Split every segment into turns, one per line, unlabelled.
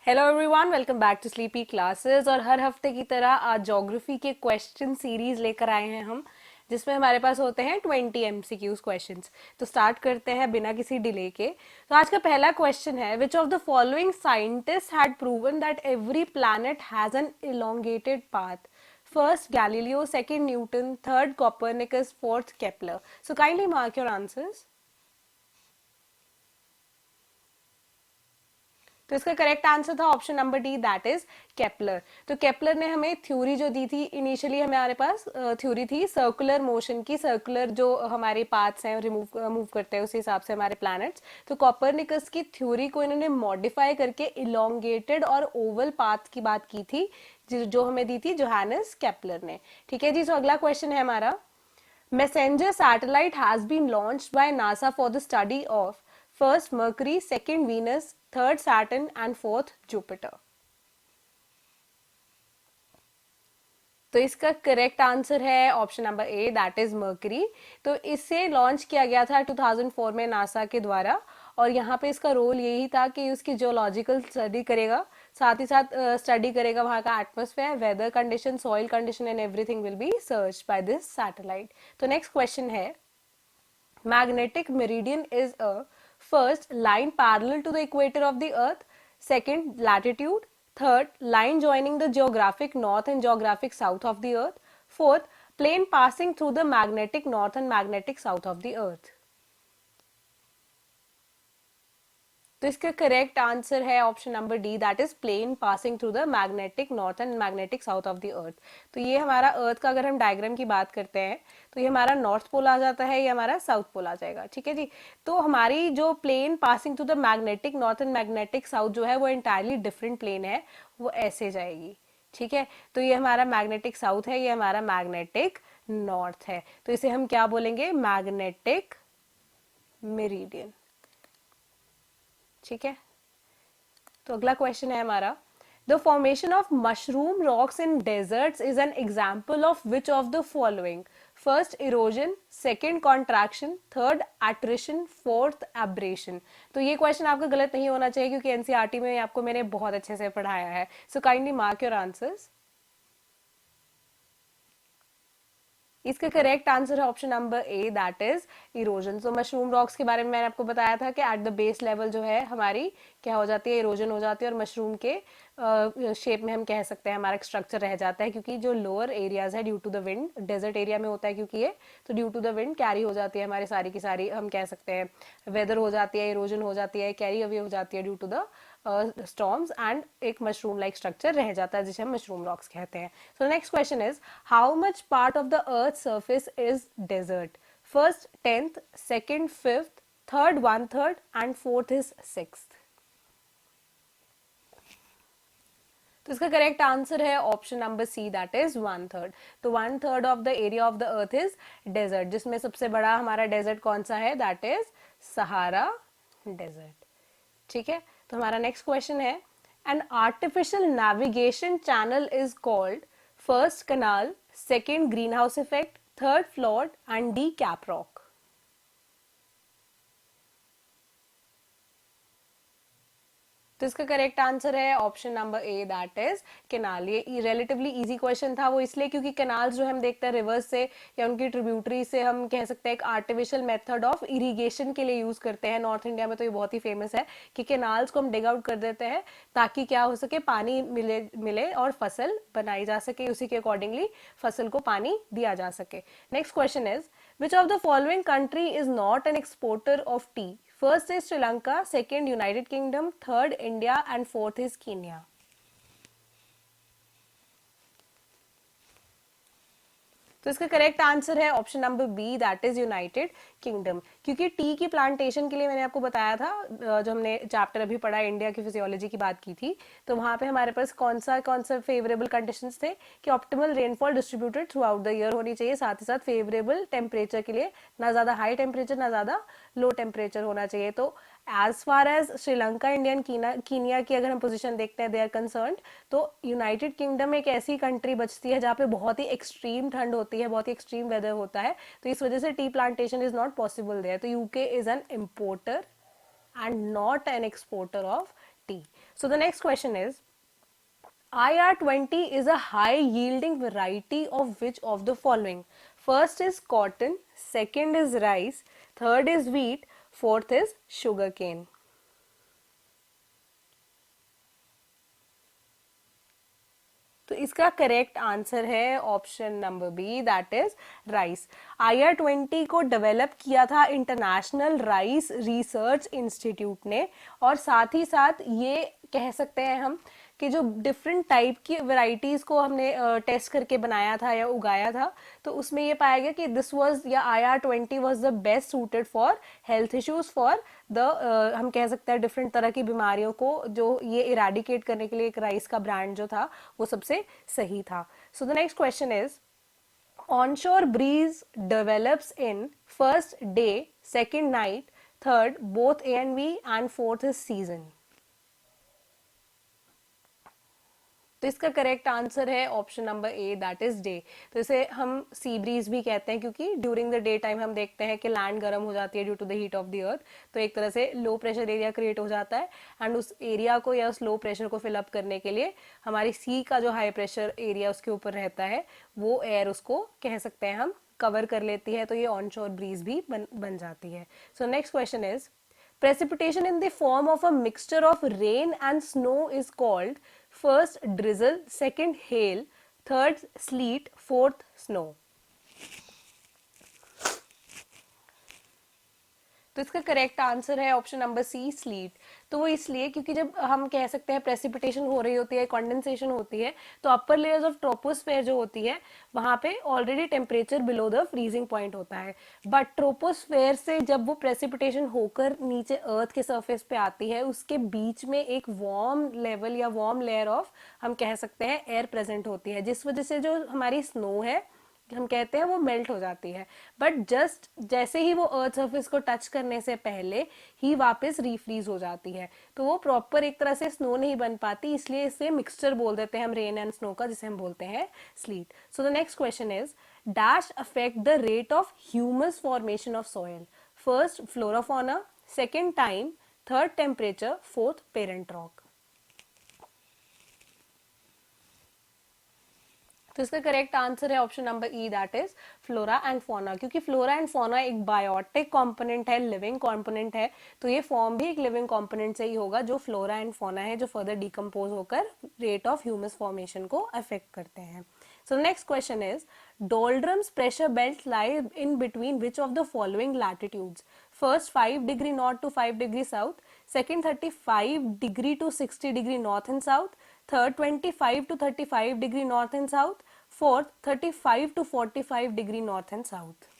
Hello everyone, welcome back to sleepy classes. और हर हफ्ते की तरह आज ज्योग्राफी के क्वेश्चन सीरीज लेकर आए हैं हम, जिसमें हमारे पास होते हैं 20 एमसीक्यूज क्वेश्चंस। तो स्टार्ट करते हैं बिना किसी डिले के। तो आज का पहला क्वेश्चन है, विच of the following scientist had proven that every planet has an elongated path? First Galileo, second Newton, third Copernicus, fourth Kepler. So kindly mark your answers. तो इसका करेक्ट आंसर था option number D, that is Kepler. तो Kepler ने हमें theory जो दी थी, initially हमारे पास theory थी सर्कुलर मोशन की, सर्कुलर जो हमारे पाथ्स हैं रिमूव मूव करते हैं उस हिसाब से हमारे प्लैनेट्स। तो कॉपरनिकस की थ्योरी को इन्होंने मॉडिफाई करके इलोंगेटेड और ओवल पाथ की बात की थी, जो हमें दी थी जोहानस केपलर ने। ठीक है जी। तो अगला क्वेश्चन है हमारा, Messenger satellite has been launched by NASA for the study of first Mercury, second Venus, third Saturn and fourth Jupiter. तो इसका करेक्ट आंसर है option number A, that is mercury. तो इसे लॉन्च किया गया था 2004 में नासा के द्वारा, और यहाँ पे इसका रोल यही था कि उसकी जियोलॉजिकल स्टडी करेगा, साथ ही साथ स्टडी करेगा वहाँ का atmosphere, weather condition, soil condition and everything will be search by this satellite. तो नेक्स्ट क्वेश्चन है, magnetic meridian is a first line parallel to the equator of the earth, second latitude, third line joining the geographic north and geographic south of the earth, fourth plane passing through the magnetic north and magnetic south of the earth. तो इसका correct answer है option number D, that is plane passing through the magnetic north and magnetic south of the earth. तो ये हमारा अर्थ का अगर हम diagram की बात करते हैं तो ये हमारा नॉर्थ पोल आ जाता है, ये हमारा साउथ पोल आ जाएगा। ठीक है जी। तो हमारी जो plane passing through the magnetic north and magnetic south जो है वो इंटायरली डिफरेंट प्लेन है, वो ऐसे जाएगी। ठीक है। तो ये हमारा मैग्नेटिक साउथ है, ये हमारा मैग्नेटिक नॉर्थ है। तो इसे हम क्या बोलेंगे? Magnetic meridian. ठीक है। तो अगला क्वेश्चन है हमारा, the formation of mushroom rocks in deserts is an example of which of the following? First erosion, second contraction, third attrition, fourth abrasion. तो ये क्वेश्चन आपका गलत नहीं होना चाहिए, क्योंकि एनसीईआरटी में आपको मैंने बहुत अच्छे से पढ़ाया है। So kindly mark your answers. इसका करेक्ट आंसर है option number A, that is erosion. तो मशरूम रॉक्स के बारे में मैंने आपको बताया था कि एट द बेस लेवल जो है हमारी क्या हो जाती है, इरोजन हो जाती है, और मशरूम के शेप में हम कह सकते हैं हमारा स्ट्रक्चर रह जाता है, क्योंकि जो लोअर एरियाज है due to the wind, desert area में होता है क्योंकि ये, तो due to the wind carry हो जाती है हमारी सारी की सारी, हम कह सकते हैं वेदर हो जाती है, इरोजन हो जाती है, कैरी अवे हो जाती है due to the storms, and एक मशरूम लाइक स्ट्रक्चर रह जाता है जिसे हम मशरूम रॉक्स कहते हैं। So next question is, how much part of the earth surface is desert? First 10th, second 5th, third 1/3 and fourth is 6th। तो इसका करेक्ट आंसर है option number C, that is 1/3। तो 1/3 of the area of the earth is desert, जिसमें सबसे बड़ा हमारा desert कौन सा है? That is Sahara desert. ठीक है। तो हमारा नेक्स्ट क्वेश्चन है, an artificial navigation channel is called? First canal, second green house effect, third float and D cap rock. तो इसका करेक्ट आंसर है option number A, that is canal. ये relatively easy question था, वो इसलिए क्योंकि canals जो हम देखते हैं रिवर्स से या उनकी ट्रिब्यूटरी से, हम कह सकते हैं एक आर्टिफिशियल मेथड ऑफ इरिगेशन के लिए यूज करते हैं। नॉर्थ इंडिया में तो ये बहुत ही फेमस है कि केनाल्स को हम डिग आउट कर देते हैं ताकि क्या हो सके, पानी मिले मिले और फसल बनाई जा सके, उसी के अकॉर्डिंगली फसल को पानी दिया जा सके। Next question is, which of the following country is not an exporter of T? First is Sri Lanka, second United Kingdom, third India and fourth is Kenya. तो इसका करेक्ट आंसर है option number B, that is United Kingdom. क्योंकि tea की plantation के लिए मैंने आपको बताया था, जो हमने चैप्टर अभी पढ़ा इंडिया की फिजियोलॉजी की बात की थी, तो वहां पे हमारे पास कौन सा फेवरेबल कंडीशंस थे कि optimal rainfall distributed through out the year होनी चाहिए, साथ ही साथ फेवरेबल टेम्परेचर के लिए, ना ज्यादा हाई टेम्परेचर ना ज्यादा लो टेम्परेचर होना चाहिए। तो as far as Sri Lanka, Indian Kenya की अगर हम पोजीशन देखते हैं, दे आर कंसर्न, तो यूनाइटेड किंगडम एक ऐसी कंट्री बचती है जहाँ पे बहुत ही एक्सट्रीम ठंड होती है, बहुत ही एक्सट्रीम वेदर होता है, तो इस वजह से tea plantation is not possible there. तो UK is an importer and not an exporter of tea. So the next question is, IR20 is a high yielding variety of which of the following? First is cotton, second is rice, third is wheat, fourth is sugarcane. तो इसका correct answer है option number B, that is rice. IR20 को develop किया था international rice research institute ने, और साथ ही साथ ये कह सकते हैं हम कि जो डिफरेंट टाइप की वैरायटीज को हमने टेस्ट करके बनाया था या उगाया था, तो उसमें ये पाया गया कि दिस वाज या IR20 was the best suited for health issues, for the हम कह सकते हैं डिफरेंट तरह की बीमारियों को जो ये इरेडिकेट करने के लिए एक राइस का ब्रांड जो था वो सबसे सही था। So the next question is, onshore breeze develops in first day, second night, third both A and B, and fourth is season. तो इसका करेक्ट आंसर है option number A, that is day. तो इसे हम सी ब्रीज भी कहते हैं क्योंकि ड्यूरिंग द डे टाइम हम देखते हैं कि लैंड गर्म हो जाती है due to the heat of the earth, तो एक तरह से लो प्रेशर एरिया क्रिएट हो जाता है, एंड उस एरिया को या उस लो प्रेशर को फिलअप करने के लिए हमारी सी का जो हाई प्रेशर एरिया उसके ऊपर रहता है वो एयर उसको कह सकते हैं हम कवर कर लेती है, तो ये ऑनशोर ब्रीज भी बन जाती है। सो next question is, precipitation in the form of a mixture of rain and snow is called first drizzle, second hail, third sleet, fourth snow. तो इसका करेक्ट आंसर है ऑप्शन नंबर सी, स्लीट। तो वो इसलिए क्योंकि जब हम कह सकते हैं प्रेसिपिटेशन हो रही होती है, कंडेंसेशन होती है, तो अपर लेयर्स ऑफ ट्रोपोस्फेयर जो होती है वहां पे already temperature below the freezing point होता है, बट ट्रोपोस्फेयर से जब वो प्रेसिपिटेशन होकर नीचे अर्थ के सरफेस पे आती है उसके बीच में एक वार्म लेवल या वार्म लेयर ऑफ हम कह सकते हैं एयर प्रेजेंट होती है, जिस वजह से जो हमारी स्नो है हम कहते हैं वो मेल्ट हो जाती है, बट जस्ट जैसे ही वो अर्थ सरफेस को टच करने से पहले ही वापस रीफ्रीज हो जाती है, तो वो प्रॉपर एक तरह से स्नो नहीं बन पाती, इसलिए इसे मिक्सचर बोल देते हैं हम रेन एंड स्नो का, जिसे हम बोलते हैं sleet. So the next question is, dash affect the rate of humus formation of soil? First flora fauna, second time, third temperature, fourth parent rock. तो इसका करेक्ट आंसर है option number E, that is flora and fauna, क्योंकि flora and fauna एक biotic component है, living component है, तो ये form भी एक लिविंग कंपोनेंट से ही होगा जो फ्लोरा एंड फोना है, जो फर्दर डिकम्पोज होकर रेट ऑफ ह्यूमस फॉर्मेशन को अफेक्ट करते हैं। So next question is, doldrums pressure belt lie in between which of the following latitudes? First 5 degree north to 5 degree south, second 35 degree to 60 degree north and south, third 25 to 35 degree north and south, fourth 35 to 45 degree north and south.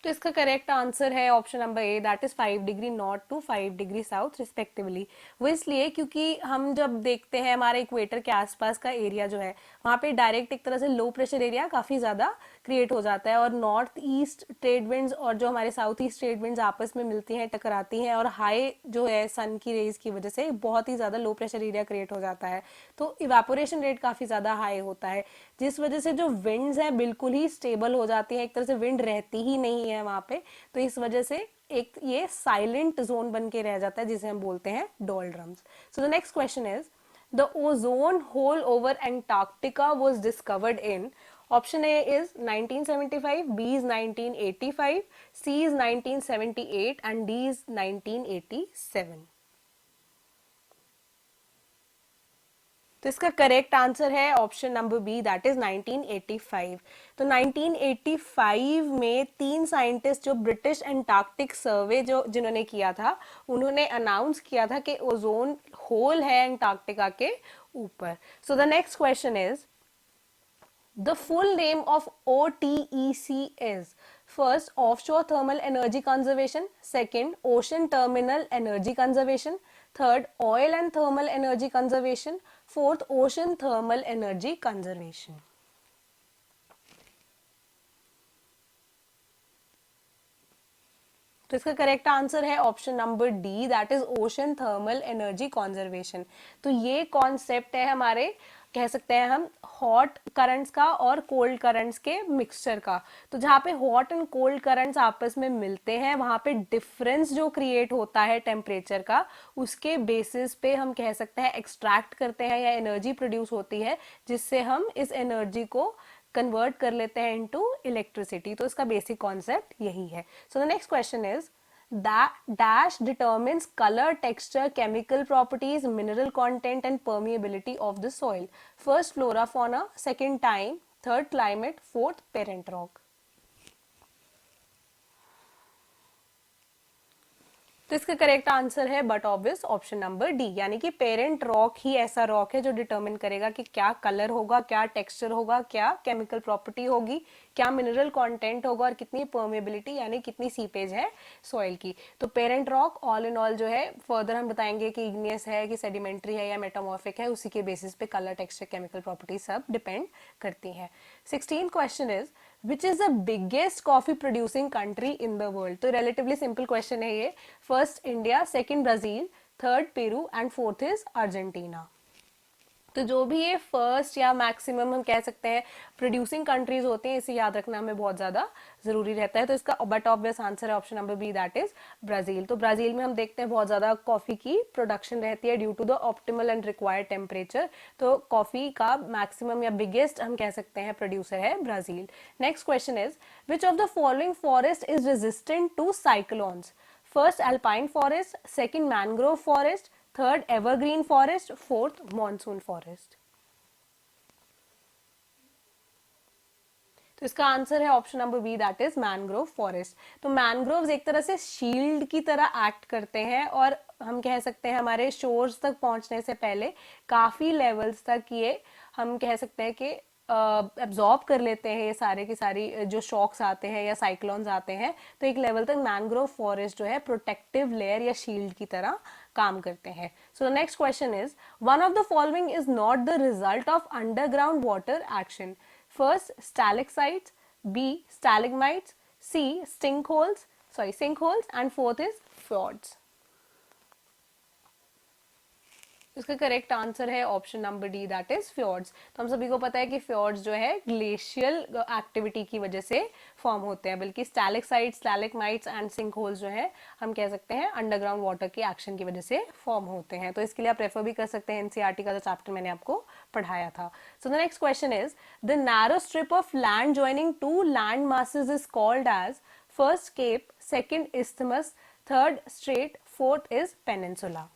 तो इसका correct answer है option number A, that is 5 degree north to 5 degree south respectively. वो इसलिए क्योंकि हम जब देखते हैं हमारे इक्वेटर के आसपास का एरिया जो है वहाँ पे डायरेक्ट एक तरह से लो प्रेशर एरिया काफ़ी ज़्यादा क्रिएट हो जाता है, और नॉर्थ ईस्ट ट्रेड विंड्स और जो हमारे साउथ ईस्ट ट्रेड विंड्स आपस में मिलती हैं, टकराती हैं, और हाई जो है सन की रेज की वजह से बहुत ही ज़्यादा लो प्रेशर एरिया क्रिएट हो जाता है, तो इवेपोरेशन रेट काफ़ी ज़्यादा हाई होता है, जिस वजह से जो विंड्स हैं बिल्कुल ही स्टेबल हो जाती है, एक तरह से विंड रहती ही नहीं है वहाँ पे, तो इस वजह से एक ये साइलेंट जोन बन के रह जाता है जिसे हम बोलते हैं doldrums. So the next question is, the ozone hole over Antarctica was discovered in, option A is 1975, B is 1985, C is 1978 and D is 1987. तो इसका करेक्ट आंसर है option number B, that is 1985। तो 1985 में 3 scientist जो British Antarctic सर्वे जो जिन्होंने किया था, उन्होंने अनाउंस किया था कि ओजोन होल है एंटार्क्टिका के ऊपर। सो the next question is, the full name of OTEC is, first offshore thermal energy conservation, second ocean terminal energy conservation, third oil and thermal energy conservation, fourth ocean thermal energy conservation. तो इसका correct answer है option number D, that is ocean thermal energy conservation. तो ये concept है हमारे कह सकते हैं हम हॉट करंट्स का और कोल्ड करंट्स के मिक्सचर का। तो जहाँ पे हॉट एंड कोल्ड करंट्स आपस में मिलते हैं वहां पे डिफरेंस जो क्रिएट होता है टेम्परेचर का, उसके बेसिस पे हम कह सकते हैं एक्सट्रैक्ट करते हैं या एनर्जी प्रोड्यूस होती है, जिससे हम इस एनर्जी को कन्वर्ट कर लेते हैं इनटू इलेक्ट्रिसिटी। तो इसका बेसिक कॉन्सेप्ट यही है। सो the next question is dash determines color, texture, chemical properties, mineral content and permeability of the soil. First flora fauna, second time, third climate, fourth parent rock. तो इसका correct answer है but obvious option number D, यानी कि parent rock ही ऐसा rock है जो determine करेगा कि क्या कलर होगा, क्या टेक्सचर होगा, क्या केमिकल प्रॉपर्टी होगी, क्या मिनरल कंटेंट होगा और कितनी परमेबिलिटी यानी कितनी सीपेज है सॉइल की। तो parent rock all in all जो है, फर्दर हम बताएंगे कि इग्नियस है कि सेडिमेंट्री है या मेटामॉर्फिक है, उसी के बेसिस पे कलर, टेक्सचर, केमिकल प्रॉपर्टी सब डिपेंड करती है। 16 question is which is the biggest coffee producing country in the world. तो रिलेटिवली सिंपल क्वेश्चन है ये। First India, second Brazil, third Peru and fourth is Argentina. तो जो भी ये फर्स्ट या मैक्सिमम हम कह सकते हैं प्रोड्यूसिंग कंट्रीज होते हैं, इसे याद रखना हमें बहुत ज्यादा जरूरी रहता है। तो इसका बट ऑब्वियस आंसर है option number B, that is Brazil. तो ब्राजील में हम देखते हैं बहुत ज्यादा कॉफी की प्रोडक्शन रहती है due to the optimal and required temperature. तो कॉफी का मैक्सिमम या बिगेस्ट हम कह सकते हैं प्रोड्यूसर है Brazil. Next question is which of the following forest is resistant to cyclones. First alpine forest, second mangrove forest, third evergreen forest, fourth monsoon forest. तो इसका आंसर है option number B, that is mangrove forest. तो mangroves एक तरह से shield की तरह act करते हैं और हम कह सकते हैं हमारे शोर्स तक पहुंचने से पहले काफी लेवल्स तक ये हम कह सकते हैं कि एब्जॉर्ब कर लेते हैं ये सारे की सारी जो शॉक्स आते हैं या साइक्लोन्स आते हैं। तो एक लेवल तक मैनग्रोव फॉरेस्ट जो है प्रोटेक्टिव लेयर या शील्ड की तरह काम करते हैं। So the next question is one of the following is not the result of underground water action. First stalactites, B stalagmites, C sinkholes and fourth is fjords। इसका correct answer है option number D, that is fjords. तो हम सभी को पता है कि फ्योर्ड्स जो है ग्लेशियल एक्टिविटी की वजह से फॉर्म होते हैं, बल्कि स्टैलेक्साइट्स, स्टैलेग्माइट्स एंड सिंक होल्स जो है हम कह सकते हैं अंडरग्राउंड वाटर के एक्शन की वजह से फॉर्म होते हैं। तो इसके लिए आप रेफर भी कर सकते हैं एनसीईआरटी का जो चैप्टर मैंने आपको पढ़ाया था। So the next question is the narrow strip of land joining two land masses is called as first cape, second isthmus, third strait, fourth is peninsula.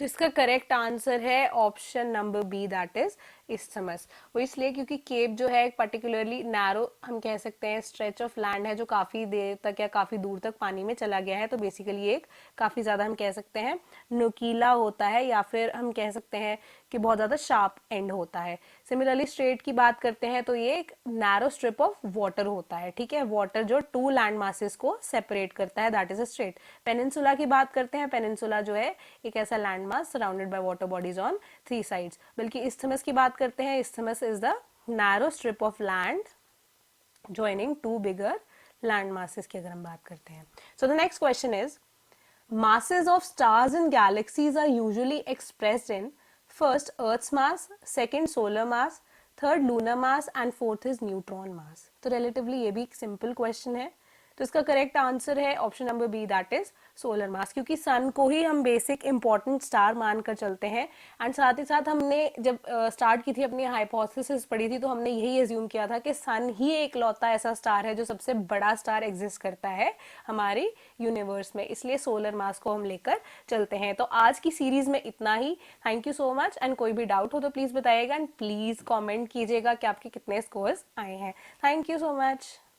तो इसका करेक्ट आंसर है option number B, that is isthmus। वो इसलिए क्योंकि cap जो है एक particularly narrow हम कह सकते हैं स्ट्रेच ऑफ लैंड है जो काफी देर तक या काफी दूर तक पानी में चला गया है। तो बेसिकली एक काफी ज्यादा हम कह सकते हैं नुकीला होता है या फिर हम कह सकते हैं कि बहुत ज्यादा शार्प एंड होता है। सिमिलरली स्ट्रेट की बात करते हैं तो ये एक नैरो स्ट्रिप ऑफ वाटर होता है, ठीक है, वाटर जो टू लैंड मासेस को सेपरेट करता है, that is a straight. Peninsula की बात करते हैं, पेनिनसुला जो है एक ऐसा land mass surrounded by water bodies on three sides. बल्कि isthmus की बात करते हैं, isthmus is the narrow strip of land joining two bigger land masses की अगर हम बात करते हैं। So the next question is masses of stars in galaxies are usually expressed in first Earth's mass, second solar mass, third lunar mass and fourth is neutron mass। तो relatively ये भी एक simple question है। तो इसका correct answer है option number B, that is solar mass, क्योंकि sun को ही हम बेसिक इंपॉर्टेंट स्टार मानकर चलते हैं। एंड साथ ही साथ हमने जब स्टार्ट की थी अपनी हाइपोथेसिस पढ़ी थी तो हमने यही एज्यूम किया था कि सन ही एक लौता ऐसा स्टार है जो सबसे बड़ा स्टार एग्जिस्ट करता है हमारी यूनिवर्स में, इसलिए सोलर मास को हम लेकर चलते हैं। तो आज की सीरीज में इतना ही। Thank you so much and कोई भी डाउट हो तो प्लीज बताइएगा एंड प्लीज कॉमेंट कीजिएगा कि आपके कितने स्कोर्स आए हैं। Thank you so much.